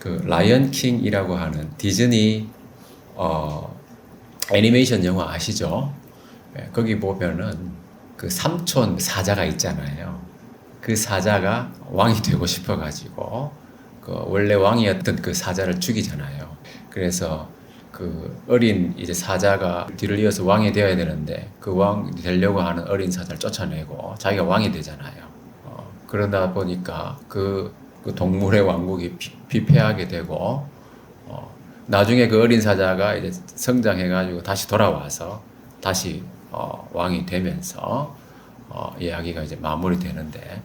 그 라이언 킹이라고 하는 디즈니 애니메이션 영화 아시죠? 예, 거기 보면은 그 삼촌 사자가 있잖아요. 그 사자가 왕이 되고 싶어가지고 그 원래 왕이었던 그 사자를 죽이잖아요. 그래서 그 어린 이제 사자가 뒤를 이어서 왕이 되어야 되는데 그 왕이 되려고 하는 어린 사자를 쫓아내고 자기가 왕이 되잖아요. 그러다 보니까 그 동물의 왕국이 피폐하게 되고 나중에 그 어린 사자가 이제 성장해가지고 다시 돌아와서 다시 왕이 되면서 이야기가 이제 마무리되는데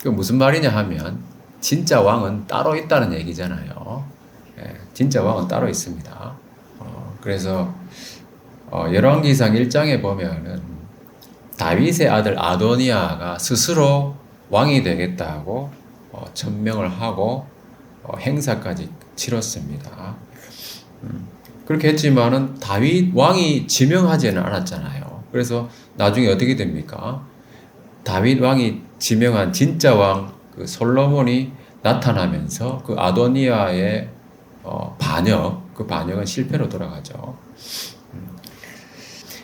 그 무슨 말이냐 하면 진짜 왕은 따로 있다는 얘기잖아요. 예, 진짜 왕은 따로 있습니다. 그래서 열왕기상 1장에 보면은 다윗의 아들 아도니아가 스스로 왕이 되겠다고 천명을 하고 행사까지 치렀습니다. 그렇게 했지만은 다윗 왕이 지명하지는 않았잖아요. 그래서 나중에 어떻게 됩니까? 다윗 왕이 지명한 진짜 왕 그 솔로몬이 나타나면서 그 아도니아의 그 반역은 실패로 돌아가죠.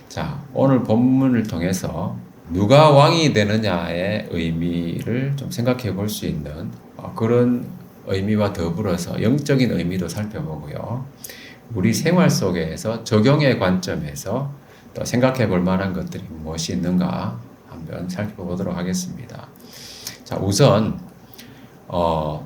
자, 오늘 본문을 통해서 누가 왕이 되느냐의 의미를 좀 생각해 볼 수 있는 그런 의미와 더불어서 영적인 의미도 살펴보고요. 우리 생활 속에서 적용의 관점에서 또 생각해 볼 만한 것들이 무엇이 있는가 한번 살펴보도록 하겠습니다. 자, 우선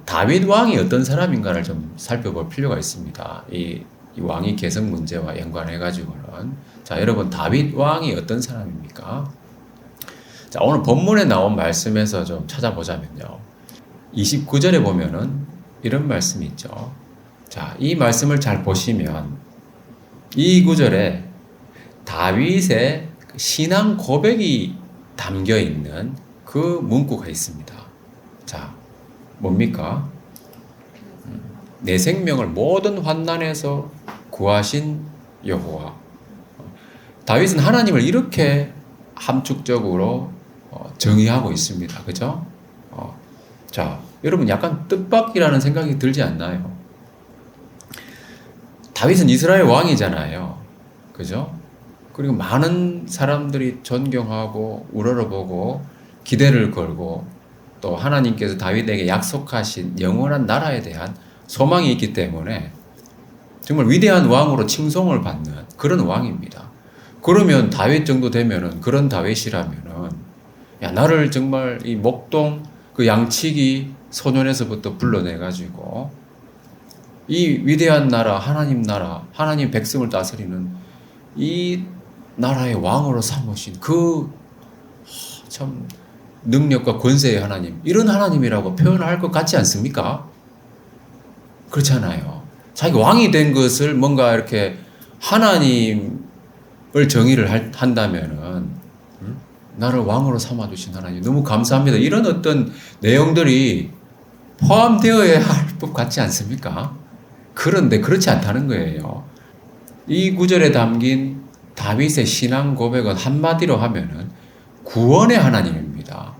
다윗 왕이 어떤 사람인가를 좀 살펴볼 필요가 있습니다. 이 왕위 계승 문제와 연관해 가지고는 자, 여러분 다윗 왕이 어떤 사람입니까? 자, 오늘 본문에 나온 말씀에서 좀 찾아보자면요. 29절에 보면은 이런 말씀이 있죠. 자, 이 말씀을 잘 보시면 이 구절에 다윗의 신앙 고백이 담겨 있는 그 문구가 있습니다. 자, 뭡니까? 내 생명을 모든 환난에서 구하신 여호와. 다윗은 하나님을 이렇게 함축적으로 정의하고 있습니다. 그죠? 자, 여러분 약간 뜻밖이라는 생각이 들지 않나요? 다윗은 이스라엘 왕이잖아요. 그죠? 그리고 많은 사람들이 존경하고 우러러보고 기대를 걸고 또 하나님께서 다윗에게 약속하신 영원한 나라에 대한 소망이 있기 때문에 정말 위대한 왕으로 칭송을 받는 그런 왕입니다. 그러면 다윗 정도 되면은 그런 다윗이라면은 야, 나를 정말 이 목동 그 양치기 소년에서부터 불러내가지고 이 위대한 나라, 하나님 백성을 다스리는 이 나라의 왕으로 삼으신 그 참 능력과 권세의 하나님, 이런 하나님이라고 표현할 것 같지 않습니까? 그렇잖아요. 자기가 왕이 된 것을 뭔가 이렇게 하나님을 정의를 한다면은 나를 왕으로 삼아주신 하나님 너무 감사합니다. 이런 어떤 내용들이 포함되어야 할 것 같지 않습니까? 그런데 그렇지 않다는 거예요. 이 구절에 담긴 다윗의 신앙 고백은 한마디로 하면은 구원의 하나님입니다.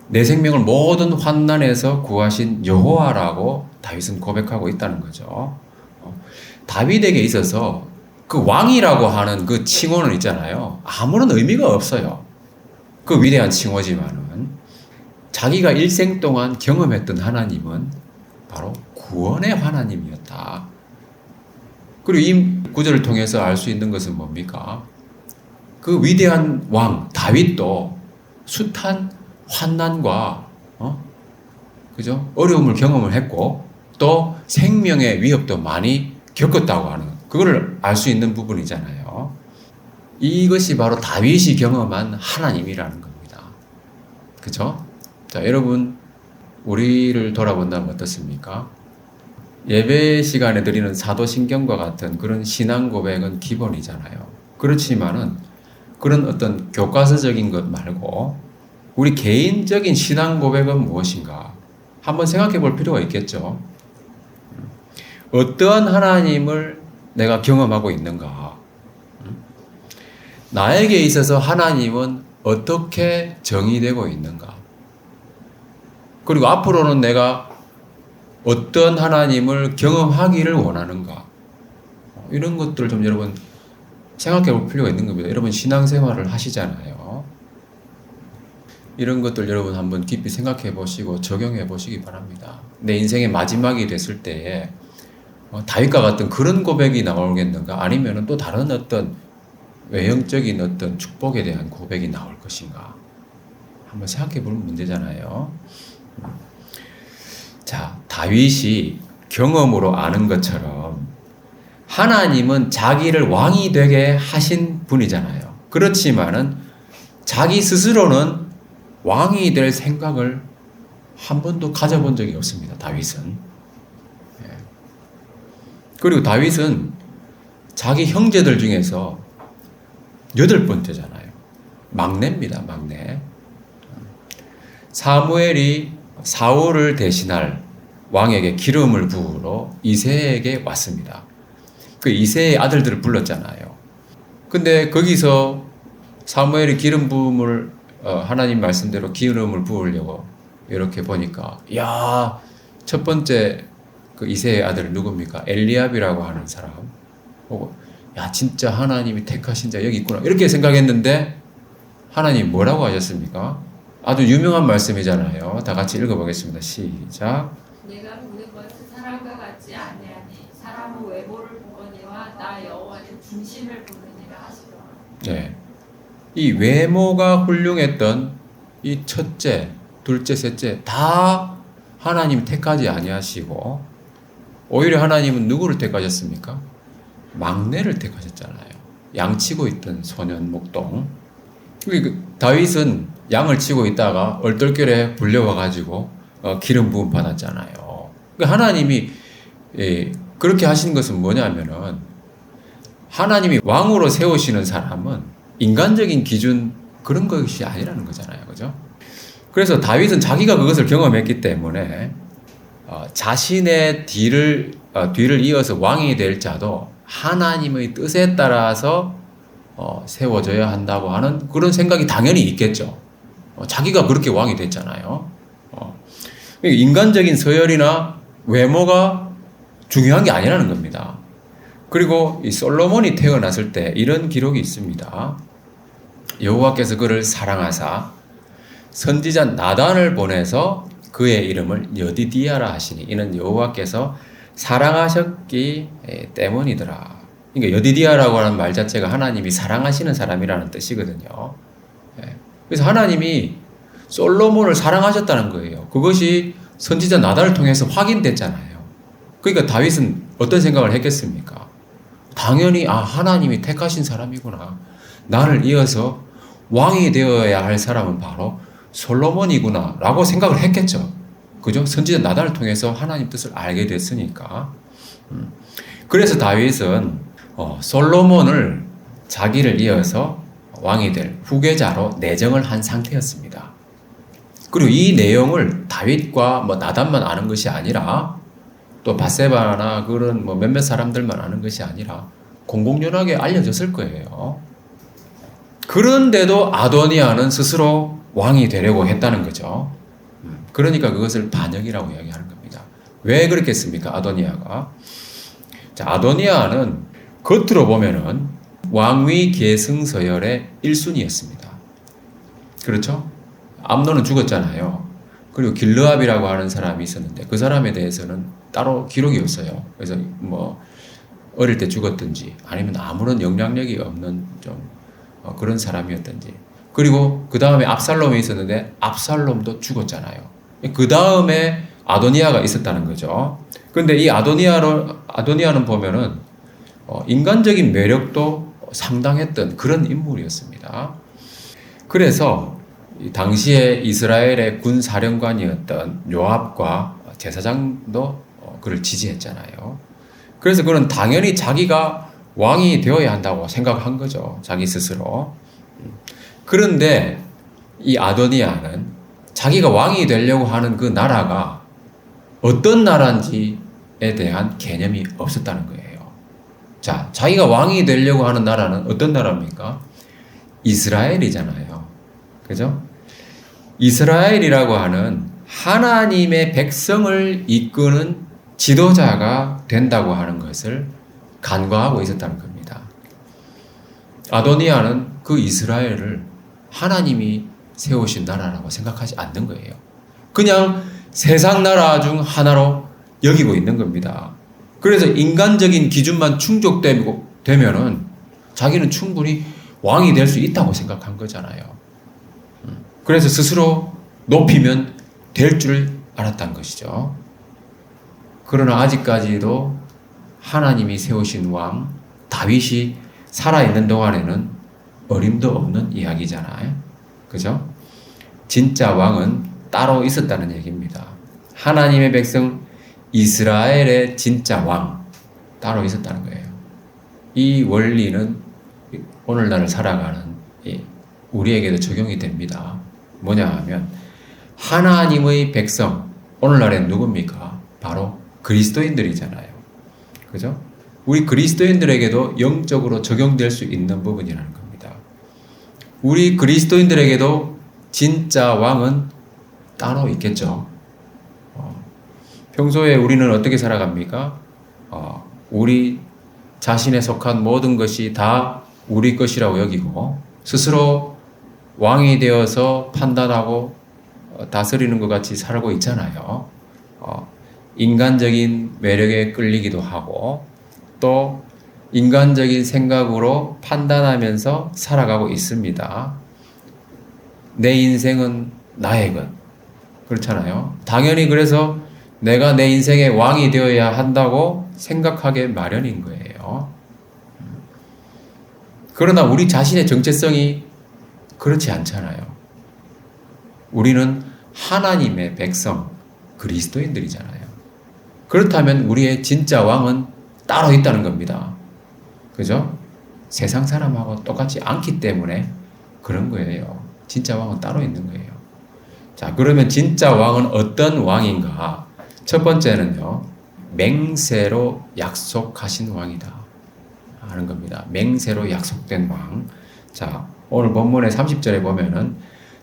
내 생명을 모든 환난에서 구하신 여호와라고 다윗은 고백하고 있다는 거죠. 다윗에게 있어서 그 왕이라고 하는 그 칭호는 있잖아요. 아무런 의미가 없어요. 그 위대한 칭호지만은 자기가 일생 동안 경험했던 하나님은 바로 구원의 하나님이었다. 그리고 이 구절을 통해서 알 수 있는 것은 뭡니까? 그 위대한 왕 다윗도 숱한 환난과 그죠? 어려움을 경험을 했고 또 생명의 위협도 많이 겪었다고 하는 그거를 알 수 있는 부분이잖아요. 이것이 바로 다윗이 경험한 하나님이라는 겁니다. 그죠? 자, 여러분 우리를 돌아본다면 어떻습니까? 예배 시간에 드리는 사도신경과 같은 그런 신앙 고백은 기본이잖아요. 그렇지만은 그런 어떤 교과서적인 것 말고 우리 개인적인 신앙 고백은 무엇인가 한번 생각해 볼 필요가 있겠죠. 어떠한 하나님을 내가 경험하고 있는가? 나에게 있어서 하나님은 어떻게 정의되고 있는가? 그리고 앞으로는 내가 어떤 하나님을 경험하기를 원하는가? 이런 것들을 좀 여러분 생각해 볼 필요가 있는 겁니다. 여러분 신앙생활을 하시잖아요. 이런 것들 여러분 한번 깊이 생각해 보시고 적용해 보시기 바랍니다. 내 인생의 마지막이 됐을 때에 다윗과 같은 그런 고백이 나오겠는가? 아니면 또 다른 어떤 외형적인 어떤 축복에 대한 고백이 나올 것인가? 한번 생각해 볼 문제잖아요. 자, 다윗이 경험으로 아는 것처럼 하나님은 자기를 왕이 되게 하신 분이잖아요. 그렇지만은 자기 스스로는 왕이 될 생각을 한 번도 가져본 적이 없습니다. 다윗은. 그리고 다윗은 자기 형제들 중에서 8번째잖아요. 막내입니다. 막내. 사무엘이 사울을 대신할 왕에게 기름을 부으러 이새에게 왔습니다. 그 이새의 아들들을 불렀잖아요. 근데 거기서 사무엘이 기름 부음을 하나님 말씀대로 기름을 부으려고 이렇게 보니까 야, 첫 번째 그 이새의 아들 누굽니까? 엘리압이라고 하는 사람 보고 야, 진짜 하나님이 택하신 자 여기 있구나 이렇게 생각했는데 하나님 뭐라고 하셨습니까? 아주 유명한 말씀이잖아요. 다 같이 읽어보겠습니다. 시작. 내가 보는 것은 사람과 같지 아니하니 사람은 외모를 보거니와 나 여호와는 중심을 보느니라 하시더라. 네, 이 외모가 훌륭했던 이 첫째, 둘째, 셋째 다 하나님이 택하지 아니하시고 오히려 하나님은 누구를 택하셨습니까? 막내를 택하셨잖아요. 양치고 있던 소년 목동. 다윗은 양을 치고 있다가 얼떨결에 불려와가지고 기름 부음 받았잖아요. 하나님이 그렇게 하시는 것은 뭐냐면은 하나님이 왕으로 세우시는 사람은 인간적인 기준 그런 것이 아니라는 거잖아요. 그죠? 그래서 다윗은 자기가 그것을 경험했기 때문에 자신의 뒤를 이어서 왕이 될 자도 하나님의 뜻에 따라서 세워져야 한다고 하는 그런 생각이 당연히 있겠죠. 자기가 그렇게 왕이 됐잖아요. 인간적인 서열이나 외모가 중요한 게 아니라는 겁니다. 그리고 이 솔로몬이 태어났을 때 이런 기록이 있습니다. 여호와께서 그를 사랑하사 선지자 나단을 보내서 그의 이름을 여디디아라 하시니 이는 여호와께서 사랑하셨기 때문이더라. 그러니까 여디디아라고 하는 말 자체가 하나님이 사랑하시는 사람이라는 뜻이거든요. 그래서 하나님이 솔로몬을 사랑하셨다는 거예요. 그것이 선지자 나단을 통해서 확인됐잖아요. 그러니까 다윗은 어떤 생각을 했겠습니까? 당연히 하나님이 택하신 사람이구나. 나를 이어서 왕이 되어야 할 사람은 바로 솔로몬이구나 라고 생각을 했겠죠. 그죠? 선지자 나단을 통해서 하나님 뜻을 알게 됐으니까. 그래서 다윗은 솔로몬을 자기를 이어서 왕이 될 후계자로 내정을 한 상태였습니다. 그리고 이 내용을 다윗과 나단만 아는 것이 아니라 또 바세바나 그런 몇몇 사람들만 아는 것이 아니라 공공연하게 알려졌을 거예요. 그런데도 아도니아는 스스로 왕이 되려고 했다는 거죠. 그러니까 그것을 반역이라고 이야기하는 겁니다. 왜 그렇겠습니까? 아도니아가. 자, 아도니아는 겉으로 보면은 왕위 계승 서열의 1순위였습니다. 그렇죠? 암논은 죽었잖아요. 그리고 길르압이라고 하는 사람이 있었는데 그 사람에 대해서는 따로 기록이 없어요. 그래서 어릴 때 죽었든지 아니면 아무런 영향력이 없는 좀 그런 사람이었든지. 그리고 그 다음에 압살롬이 있었는데 압살롬도 죽었잖아요. 그 다음에 아도니아가 있었다는 거죠. 그런데 이 아도니아는 보면은 인간적인 매력도 상당했던 그런 인물이었습니다. 그래서 당시에 이스라엘의 군 사령관이었던 요압과 제사장도 그를 지지했잖아요. 그래서 그는 당연히 자기가 왕이 되어야 한다고 생각한 거죠. 자기 스스로. 그런데 이 아도니아는 자기가 왕이 되려고 하는 그 나라가 어떤 나라인지에 대한 개념이 없었다는 거예요. 자, 자기가 왕이 되려고 하는 나라는 어떤 나라입니까? 이스라엘이잖아요. 그죠? 이스라엘이라고 하는 하나님의 백성을 이끄는 지도자가 된다고 하는 것을 간과하고 있었다는 겁니다. 아도니아는 그 이스라엘을 하나님이 세우신 나라라고 생각하지 않는 거예요. 그냥 세상 나라 중 하나로 여기고 있는 겁니다. 그래서 인간적인 기준만 충족되면은 자기는 충분히 왕이 될 수 있다고 생각한 거잖아요. 그래서 스스로 높이면 될 줄 알았다는 것이죠. 그러나 아직까지도 하나님이 세우신 왕 다윗이 살아있는 동안에는 어림도 없는 이야기잖아요. 그죠? 진짜 왕은 따로 있었다는 얘기입니다. 하나님의 백성 이스라엘의 진짜 왕 따로 있었다는 거예요. 이 원리는 오늘날을 살아가는 우리에게도 적용이 됩니다. 뭐냐 하면 하나님의 백성 오늘날엔 누굽니까? 바로 그리스도인들이잖아요. 그죠? 우리 그리스도인들에게도 영적으로 적용될 수 있는 부분이라는 겁니다. 우리 그리스도인들에게도 진짜 왕은 따로 있겠죠. 평소에 우리는 어떻게 살아갑니까? 우리 자신에 속한 모든 것이 다 우리 것이라고 여기고 스스로 왕이 되어서 판단하고 다스리는 것 같이 살고 있잖아요. 인간적인 매력에 끌리기도 하고 또 인간적인 생각으로 판단하면서 살아가고 있습니다. 내 인생은 나의 것. 그렇잖아요. 당연히 그래서 내가 내 인생의 왕이 되어야 한다고 생각하게 마련인 거예요. 그러나 우리 자신의 정체성이 그렇지 않잖아요. 우리는 하나님의 백성, 그리스도인들이잖아요. 그렇다면 우리의 진짜 왕은 따로 있다는 겁니다. 그죠? 세상 사람하고 똑같지 않기 때문에 그런 거예요. 진짜 왕은 따로 있는 거예요. 자, 그러면 진짜 왕은 어떤 왕인가? 첫 번째는요, 맹세로 약속하신 왕이다 하는 겁니다. 맹세로 약속된 왕. 자, 오늘 본문의 30절에 보면은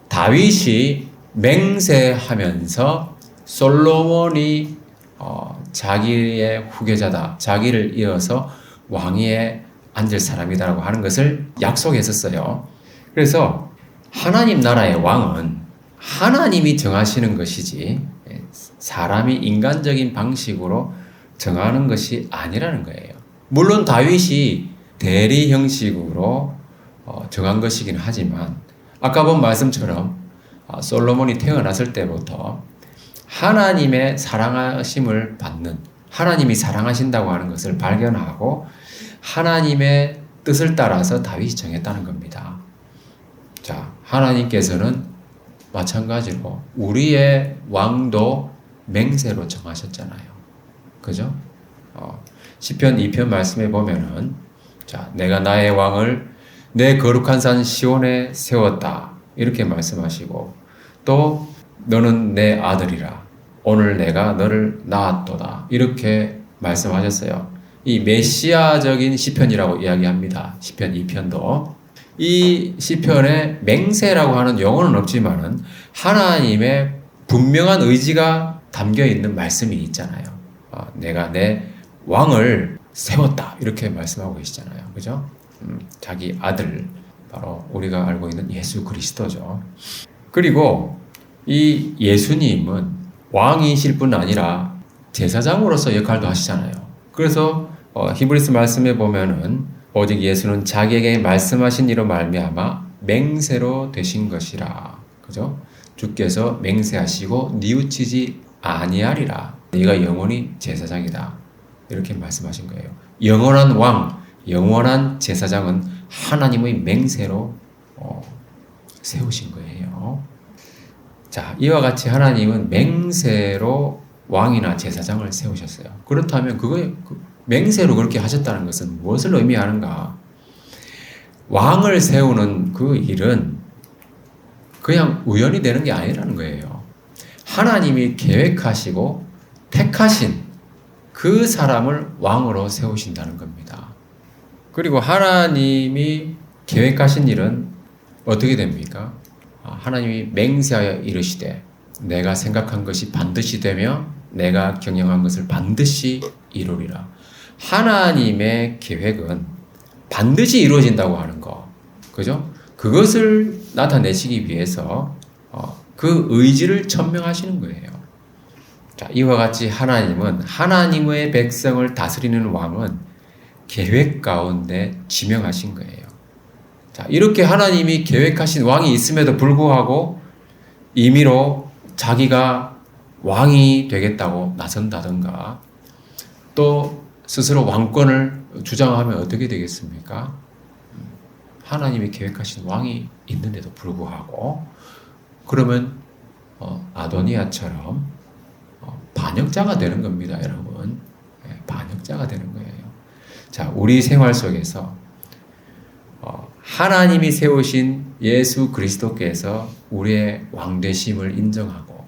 다윗이 맹세하면서 솔로몬이 자기의 후계자다, 자기를 이어서 왕위에 앉을 사람이다라고 하는 것을 약속했었어요. 그래서 하나님 나라의 왕은 하나님이 정하시는 것이지 사람이 인간적인 방식으로 정하는 것이 아니라는 거예요. 물론 다윗이 대리 형식으로 정한 것이긴 하지만 아까 본 말씀처럼 솔로몬이 태어났을 때부터 하나님의 사랑하심을 받는, 하나님이 사랑하신다고 하는 것을 발견하고 하나님의 뜻을 따라서 다윗이 정했다는 겁니다. 자, 하나님께서는 마찬가지로 우리의 왕도 맹세로 정하셨잖아요. 그죠? 시편 2편 말씀에 보면은 자, 내가 나의 왕을 내 거룩한 산 시온에 세웠다. 이렇게 말씀하시고 또 너는 내 아들이라. 오늘 내가 너를 낳았도다. 이렇게 말씀하셨어요. 이 메시아적인 시편이라고 이야기합니다. 시편 2편도. 이 시편에 맹세라고 하는 용어는 없지만은 하나님의 분명한 의지가 담겨 있는 말씀이 있잖아요. 내가 내 왕을 세웠다. 이렇게 말씀하고 계시잖아요. 그죠? 자기 아들, 바로 우리가 알고 있는 예수 그리스도죠. 그리고 이 예수님은 왕이실 뿐 아니라 제사장으로서 역할도 하시잖아요. 그래서 히브리서 말씀에 보면은 오직 예수는 자기에게 말씀하신 이로 말미암아 맹세로 되신 것이라. 그죠? 주께서 맹세하시고 뉘우치지 아니하리라. 네가 영원히 제사장이다. 이렇게 말씀하신 거예요. 영원한 왕, 영원한 제사장은 하나님의 맹세로 세우신 거예요. 자, 이와 같이 하나님은 맹세로 왕이나 제사장을 세우셨어요. 그렇다면 맹세로 그렇게 하셨다는 것은 무엇을 의미하는가? 왕을 세우는 그 일은 그냥 우연히 되는 게 아니라는 거예요. 하나님이 계획하시고 택하신 그 사람을 왕으로 세우신다는 겁니다. 그리고 하나님이 계획하신 일은 어떻게 됩니까? 하나님이 맹세하여 이르시되 내가 생각한 것이 반드시 되며 내가 경영한 것을 반드시 이루리라. 하나님의 계획은 반드시 이루어진다고 하는 거. 그죠? 그것을 나타내시기 위해서 그 의지를 천명하시는 거예요. 자, 이와 같이 하나님은 하나님의 백성을 다스리는 왕은 계획 가운데 지명하신 거예요. 자, 이렇게 하나님이 계획하신 왕이 있음에도 불구하고 임의로 자기가 왕이 되겠다고 나선다든가 또 스스로 왕권을 주장하면 어떻게 되겠습니까? 하나님이 계획하신 왕이 있는데도 불구하고 그러면 아도니아처럼 반역자가 되는 겁니다, 여러분. 반역자가 되는 거예요. 자, 우리 생활 속에서 하나님이 세우신 예수 그리스도께서 우리의 왕되심을 인정하고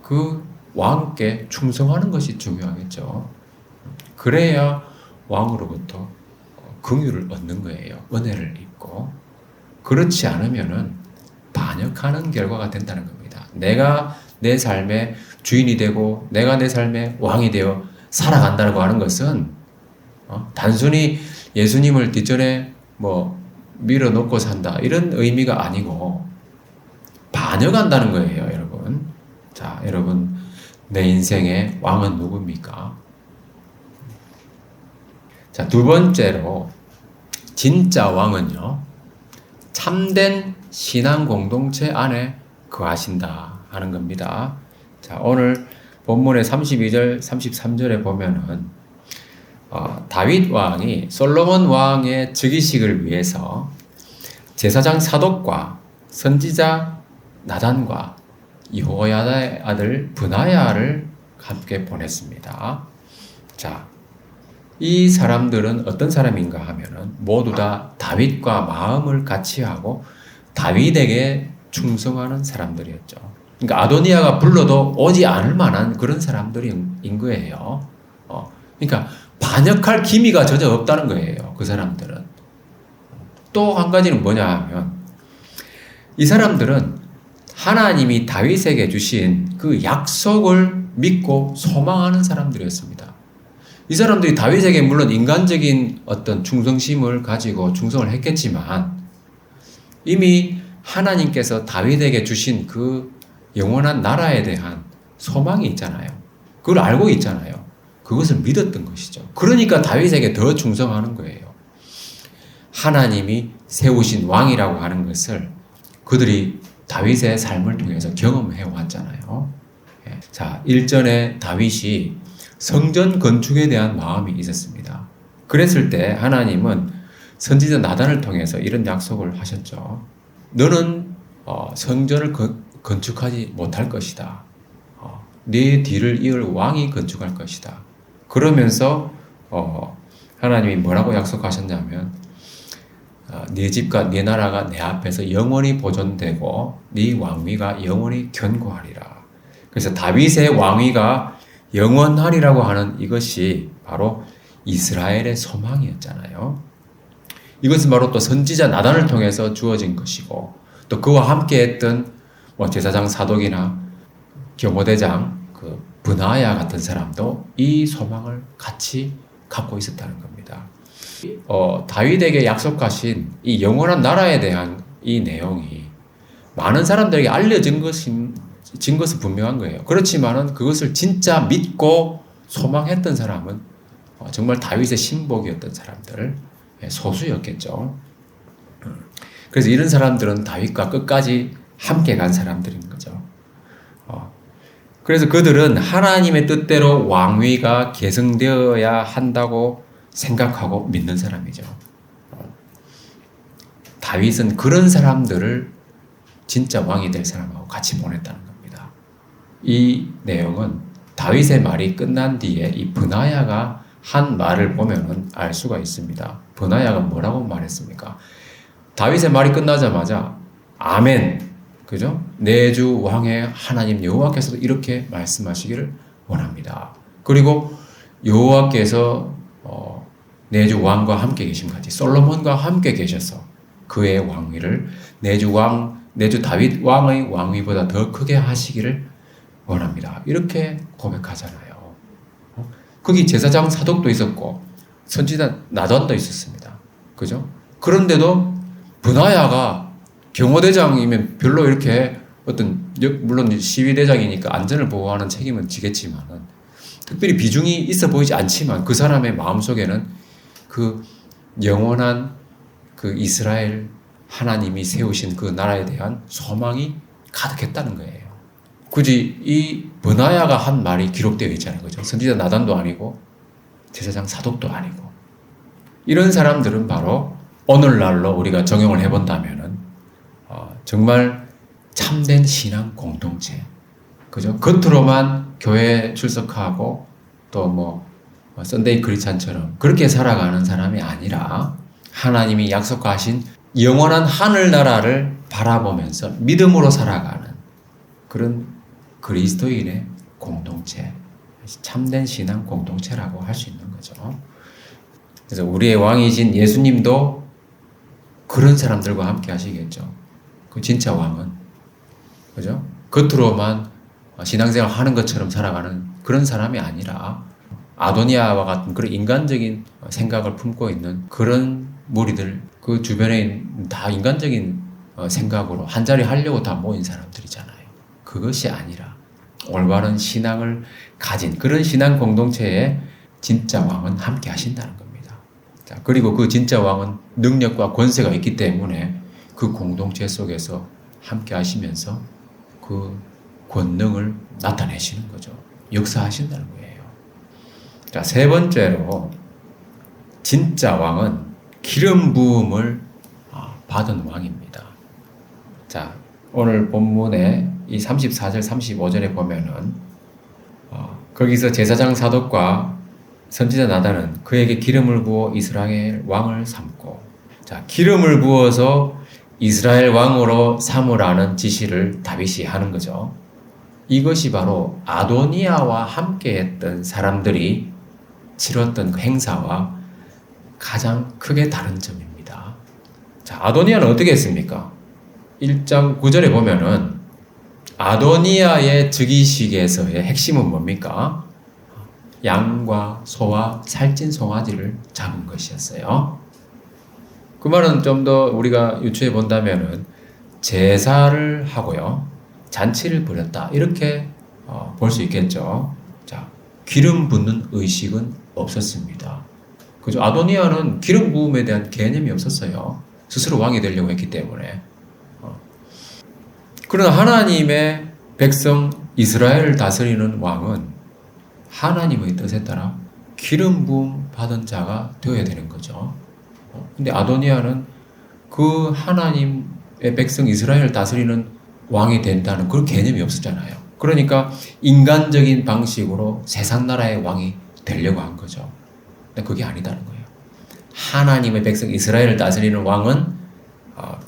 그 왕께 충성하는 것이 중요하겠죠. 그래야 왕으로부터 긍휼을 얻는 거예요. 은혜를 입고. 그렇지 않으면은 반역하는 결과가 된다는 겁니다. 내가 내 삶의 주인이 되고 내가 내 삶의 왕이 되어 살아간다고 하는 것은 단순히 예수님을 뒷전에 밀어놓고 산다 이런 의미가 아니고 반역한다는 거예요, 여러분. 자, 여러분, 내 인생의 왕은 누굽니까? 자, 두 번째로 진짜 왕은요, 참된 신앙 공동체 안에 거하신다 하는 겁니다. 자, 오늘 본문의 32절, 33절에 보면은 다윗 왕이 솔로몬 왕의 즉위식을 위해서 제사장 사독과 선지자 나단과 여호야다의 아들 브나야를 함께 보냈습니다. 자, 이 사람들은 어떤 사람인가 하면은 모두 다 다윗과 마음을 같이 하고 다윗에게 충성하는 사람들이었죠. 그러니까 아도니아가 불러도 오지 않을 만한 그런 사람들인 거예요. 그러니까 반역할 기미가 전혀 없다는 거예요, 그 사람들은. 또 한 가지는 뭐냐 하면 이 사람들은 하나님이 다윗에게 주신 그 약속을 믿고 소망하는 사람들이었습니다. 이 사람들이 다윗에게 물론 인간적인 어떤 충성심을 가지고 충성을 했겠지만 이미 하나님께서 다윗에게 주신 그 영원한 나라에 대한 소망이 있잖아요. 그걸 알고 있잖아요. 그것을 믿었던 것이죠. 그러니까 다윗에게 더 충성하는 거예요. 하나님이 세우신 왕이라고 하는 것을 그들이 다윗의 삶을 통해서 경험해 왔잖아요. 자, 일전에 다윗이 성전 건축에 대한 마음이 있었습니다. 그랬을 때 하나님은 선지자 나단을 통해서 이런 약속을 하셨죠. 너는 성전을 건축하지 못할 것이다. 네 뒤를 이을 왕이 건축할 것이다. 그러면서 하나님이 뭐라고 약속하셨냐면 네 집과 네 나라가 내 앞에서 영원히 보존되고 네 왕위가 영원히 견고하리라. 그래서 다윗의 왕위가 영원하리라고 하는 이것이 바로 이스라엘의 소망이었잖아요. 이것은 바로 또 선지자 나단을 통해서 주어진 것이고 또 그와 함께 했던 제사장 사독이나 경호대장 그 브나야 같은 사람도 이 소망을 같이 갖고 있었다는 겁니다. 다윗에게 약속하신 이 영원한 나라에 대한 이 내용이 많은 사람들에게 알려진 것은 분명한 거예요. 그렇지만은 그것을 진짜 믿고 소망했던 사람은 정말 다윗의 신복이었던 사람들, 소수였겠죠. 그래서 이런 사람들은 다윗과 끝까지 함께 간 사람들인 거죠. 그래서 그들은 하나님의 뜻대로 왕위가 계승되어야 한다고 생각하고 믿는 사람이죠. 다윗은 그런 사람들을 진짜 왕이 될 사람하고 같이 보냈다는 겁니다. 이 내용은 다윗의 말이 끝난 뒤에 이 브나야가 한 말을 보면은 알 수가 있습니다. 브나야가 뭐라고 말했습니까? 다윗의 말이 끝나자마자 아멘, 그죠? 내 주 왕의 하나님 여호와께서도 이렇게 말씀하시기를 원합니다. 그리고 여호와께서 내 주 왕과 함께 계심같이 솔로몬과 함께 계셔서 그의 왕위를 내 주 왕 내 주 다윗 왕의 왕위보다 더 크게 하시기를 원합니다. 이렇게 고백하잖아요. 거기 제사장 사독도 있었고 선지자 나단도 있었습니다. 그죠? 그런데도 브나야가 경호대장이면 별로 이렇게 어떤 물론 시위대장이니까 안전을 보호하는 책임은 지겠지만은 특별히 비중이 있어 보이지 않지만 그 사람의 마음속에는 그 영원한 그 이스라엘 하나님이 세우신 그 나라에 대한 소망이 가득했다는 거예요. 굳이 이 브나야가 한 말이 기록되어 있잖아요. 그죠? 선지자 나단도 아니고 제사장 사독도 아니고 이런 사람들은 바로 오늘날로 우리가 적용을 해본다면은 정말 참된 신앙 공동체, 그죠? 겉으로만 교회 출석하고 또 뭐 썬데이 크리스찬처럼 그렇게 살아가는 사람이 아니라 하나님이 약속하신 영원한 하늘나라를 바라보면서 믿음으로 살아가는 그런 그리스도인의 공동체, 참된 신앙 공동체라고 할 수 있는 거죠. 그래서 우리의 왕이신 예수님도 그런 사람들과 함께 하시겠죠. 그 진짜 왕은, 그죠? 겉으로만 신앙생활 하는 것처럼 살아가는 그런 사람이 아니라 아도니아와 같은 그런 인간적인 생각을 품고 있는 그런 무리들, 그 주변에 다 인간적인 생각으로 한 자리 하려고 다 모인 사람들이잖아요. 그것이 아니라 올바른 신앙을 가진 그런 신앙 공동체에 진짜 왕은 함께 하신다는 겁니다. 자, 그리고 그 진짜 왕은 능력과 권세가 있기 때문에 그 공동체 속에서 함께 하시면서 그 권능을 나타내시는 거죠. 역사하신다는 거예요. 자, 세 번째로 진짜 왕은 기름 부음을 받은 왕입니다. 자, 오늘 본문에 이 34절, 35절에 보면은 거기서 제사장 사독과 선지자 나단은 그에게 기름을 부어 이스라엘 왕을 삼고, 자, 기름을 부어서 이스라엘 왕으로 삼으라는 지시를 다윗이 하는 거죠. 이것이 바로 아도니아와 함께 했던 사람들이 치렀던 그 행사와 가장 크게 다른 점입니다. 자, 아도니아는 어떻게 했습니까? 1장 9절에 보면은 아도니아의 즉위식에서의 핵심은 뭡니까? 양과 소와 살찐 송아지를 잡은 것이었어요. 그 말은 좀 더 우리가 유추해 본다면은 제사를 하고요, 잔치를 벌였다, 이렇게 볼 수 있겠죠. 자, 기름 붓는 의식은 없었습니다. 그죠? 아도니아는 기름 부음에 대한 개념이 없었어요. 스스로 왕이 되려고 했기 때문에. 그러나 하나님의 백성 이스라엘을 다스리는 왕은 하나님의 뜻에 따라 기름 부음 받은 자가 되어야 되는 거죠. 근데 아도니아는 그 하나님의 백성 이스라엘을 다스리는 왕이 된다는 그런 개념이 없었잖아요. 그러니까 인간적인 방식으로 세상 나라의 왕이 되려고 한 거죠. 근데 그게 아니다는 거예요. 하나님의 백성 이스라엘을 다스리는 왕은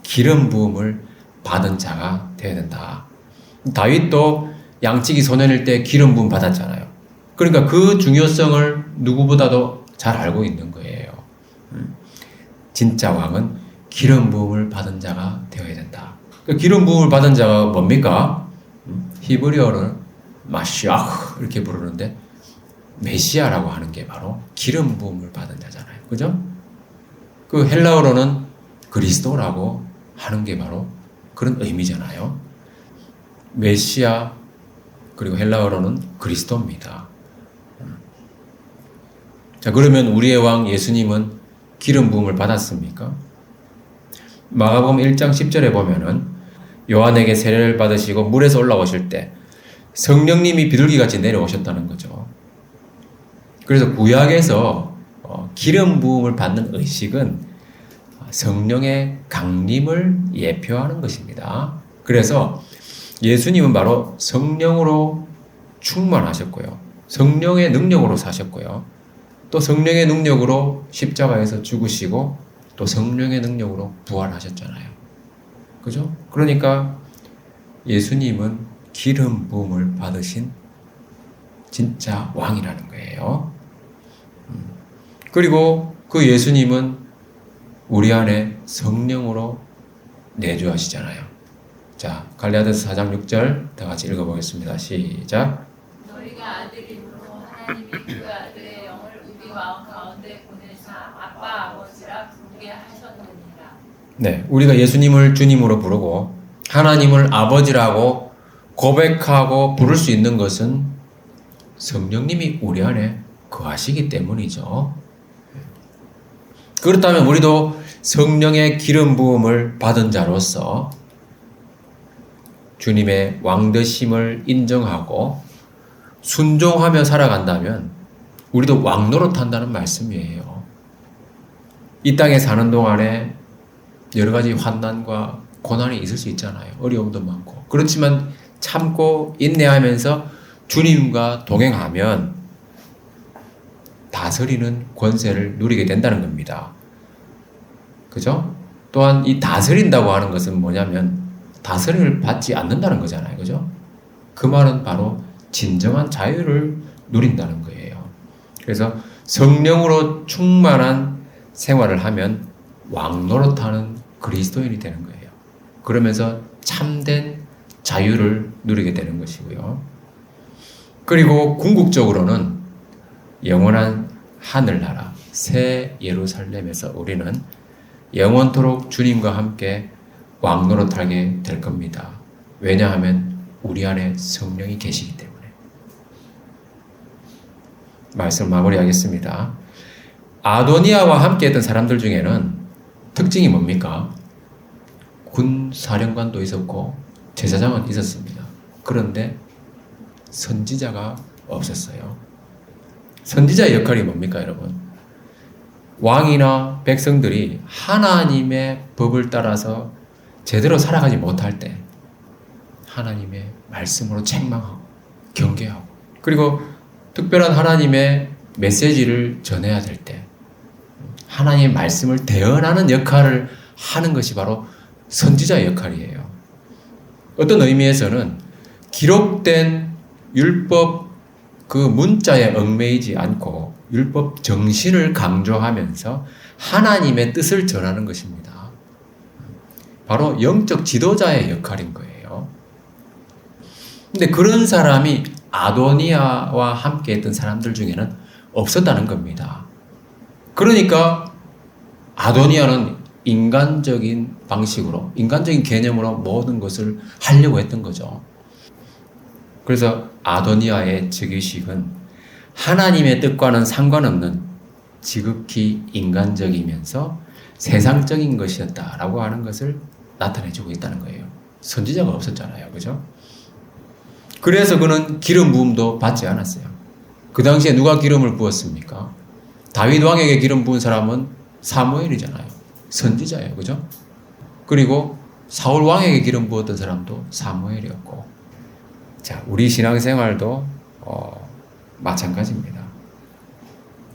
기름 부음을 받은 자가 되어야 된다. 다윗도 양치기 소년일 때 기름 부음 받았잖아요. 그러니까 그 중요성을 누구보다도 잘 알고 있는 거예요. 진짜 왕은 기름 부음을 받은 자가 되어야 된다. 그 기름 부음을 받은 자가 뭡니까? 히브리어는 마시아흐 이렇게 부르는데 메시아라고 하는 게 바로 기름 부음을 받은 자잖아요. 그죠? 그 헬라어로는 그리스도라고 하는 게 바로 그런 의미잖아요. 메시아 그리고 헬라어로는 그리스도입니다. 자, 그러면 우리의 왕 예수님은 기름 부음을 받았습니까? 마가복음 1장 10절에 보면은 요한에게 세례를 받으시고 물에서 올라오실 때 성령님이 비둘기같이 내려오셨다는 거죠. 그래서 구약에서 기름 부음을 받는 의식은 성령의 강림을 예표하는 것입니다. 그래서 예수님은 바로 성령으로 충만하셨고요, 성령의 능력으로 사셨고요, 또 성령의 능력으로 십자가에서 죽으시고 또 성령의 능력으로 부활하셨잖아요. 그죠? 그러니까 예수님은 기름 부음을 받으신 진짜 왕이라는 거예요. 그리고 그 예수님은 우리 안에 성령으로 내주하시잖아요. 갈라디아서 4장 6절 다 같이 읽어보겠습니다. 시작. 너희가 아들임으로 하나님이 그 아들의 영을 우리 마음 가운데 보내사 아빠 아버지라 부르게 하셨느니라. 네, 우리가 예수님을 주님으로 부르고 하나님을 아버지라고 고백하고 부를 수 있는 것은 성령님이 우리 안에 거하시기 때문이죠. 그렇다면 우리도 성령의 기름 부음을 받은 자로서 주님의 왕되심을 인정하고 순종하며 살아간다면 우리도 왕노릇한다는 말씀이에요. 이 땅에 사는 동안에 여러 가지 환난과 고난이 있을 수 있잖아요. 어려움도 많고. 그렇지만 참고 인내하면서 주님과 동행하면 다스리는 권세를 누리게 된다는 겁니다. 그죠? 또한 이 다스린다고 하는 것은 뭐냐면 다스림을 받지 않는다는 거잖아요. 그죠? 그 말은 바로 진정한 자유를 누린다는 거예요. 그래서 성령으로 충만한 생활을 하면 왕노릇하는 그리스도인이 되는 거예요. 그러면서 참된 자유를 누리게 되는 것이고요. 그리고 궁극적으로는 영원한 하늘나라 새 예루살렘에서 우리는 영원토록 주님과 함께 왕노릇하게 될 겁니다. 왜냐하면 우리 안에 성령이 계시기 때문에. 말씀 마무리하겠습니다. 아도니아와 함께 했던 사람들 중에는 특징이 뭡니까? 군 사령관도 있었고 제사장은 있었습니다. 그런데 선지자가 없었어요. 선지자의 역할이 뭡니까, 여러분? 왕이나 백성들이 하나님의 법을 따라서 제대로 살아가지 못할 때 하나님의 말씀으로 책망하고 경계하고 그리고 특별한 하나님의 메시지를 전해야 될 때 하나님의 말씀을 대언하는 역할을 하는 것이 바로 선지자의 역할이에요. 어떤 의미에서는 기록된 율법 그 문자에 얽매이지 않고 율법 정신을 강조하면서 하나님의 뜻을 전하는 것입니다. 바로 영적 지도자의 역할인 거예요. 근데 그런 사람이 아도니아와 함께 했던 사람들 중에는 없었다는 겁니다. 그러니까 아도니아는 인간적인 방식으로, 인간적인 개념으로 모든 것을 하려고 했던 거죠. 그래서 아도니아의 즉위식은 하나님의 뜻과는 상관없는 지극히 인간적이면서 세상적인 것이었다라고 하는 것을 나타내주고 있다는 거예요. 선지자가 없었잖아요. 그죠? 그래서 그는 기름 부음도 받지 않았어요. 그 당시에 누가 기름을 부었습니까? 다윗 왕에게 기름 부은 사람은 사무엘이잖아요. 선지자예요. 그죠? 그리고 사울 왕에게 기름 부었던 사람도 사무엘이었고. 자, 우리 신앙생활도 마찬가지입니다.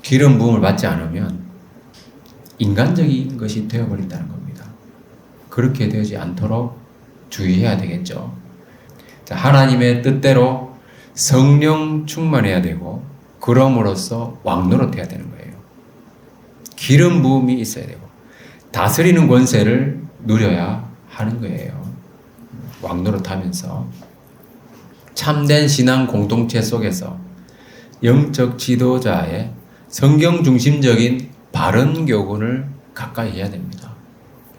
기름 부음을 받지 않으면 인간적인 것이 되어버린다는 겁니다. 그렇게 되지 않도록 주의해야 되겠죠. 자, 하나님의 뜻대로 성령 충만해야 되고 그럼으로써 왕노릇해야 되는 거예요. 기름 부음이 있어야 되고 다스리는 권세를 누려야 하는 거예요. 왕노릇하면서 참된 신앙 공동체 속에서 영적 지도자의 성경 중심적인 바른 교훈을 가까이 해야 됩니다.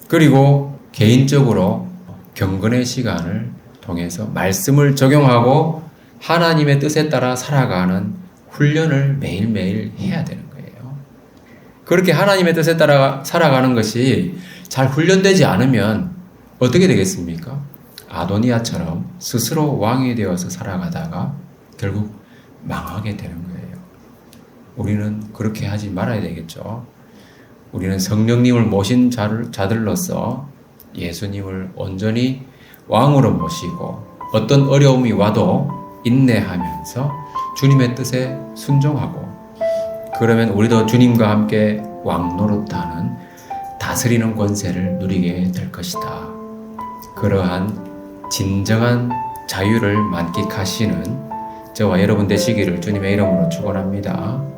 그리고 개인적으로 경건의 시간을 통해서 말씀을 적용하고 하나님의 뜻에 따라 살아가는 훈련을 매일매일 해야 되는 거예요. 그렇게 하나님의 뜻에 따라 살아가는 것이 잘 훈련되지 않으면 어떻게 되겠습니까? 아도니아처럼 스스로 왕이 되어서 살아가다가 결국 망하게 되는 거예요. 우리는 그렇게 하지 말아야 되겠죠. 우리는 성령님을 모신 자들로서 예수님을 온전히 왕으로 모시고 어떤 어려움이 와도 인내하면서 주님의 뜻에 순종하고 그러면 우리도 주님과 함께 왕노릇하는 다스리는 권세를 누리게 될 것이다. 그러한 진정한 자유를 만끽하시는 저와 여러분 되시기를 주님의 이름으로 축원합니다.